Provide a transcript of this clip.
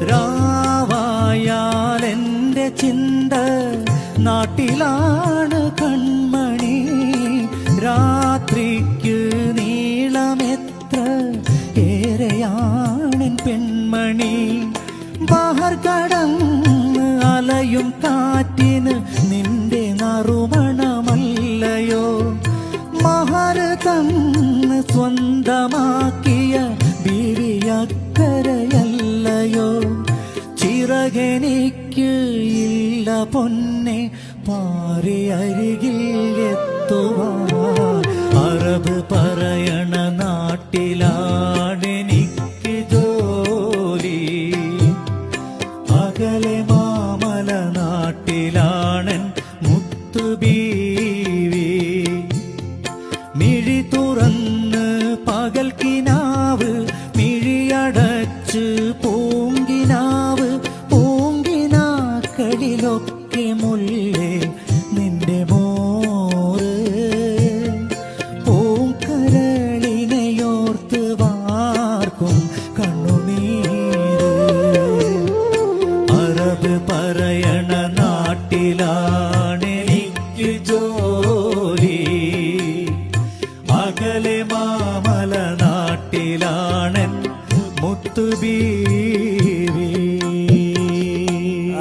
രാവായാൽ എൻ്റെ ചിന്ത നാട്ടിലാണ് കൺമണി. രാത്രിക്ക് നീളമെത്ര ഏറെയാണെൻ പെൺമണി. ബഹർ കടന്ന് അലയും കാറ്റിന് നിന്റെ നറുമണമല്ലയോ. മഹർ തന്ന് സ്വന്തമാക്കിയ ബീവിയക്കരയല്ലയോ. ചിറകെനിക്ക് ഇല്ല പൊന്നെ പാറി അരികിൽ എത്തുവാൻ. അറബ് പറയണ നാട്ടിലാണെനിക്ക് ജോലി. അകലെ മാമല നാട്ടിലാണൻ മുത്തുബീവി. മിഴി തുറന്ന് പകൽ കിനാവ്, മിഴിയടച്ച് പൂങ്കിനാവ്. പൂങ്കിനാക്കളിലൊക്കെ മുല്ലേ നിന്റെ മോറ്. പൂങ്കരളിനെയോർത്ത് വാർക്കും കണ്ണുനീര്. അറബ് പറയണ നാട്ടിലാണെനിക്ക് ജോലി. അകലെ മാമല നാട്ടിലാണൻ മുത്തുബീവി.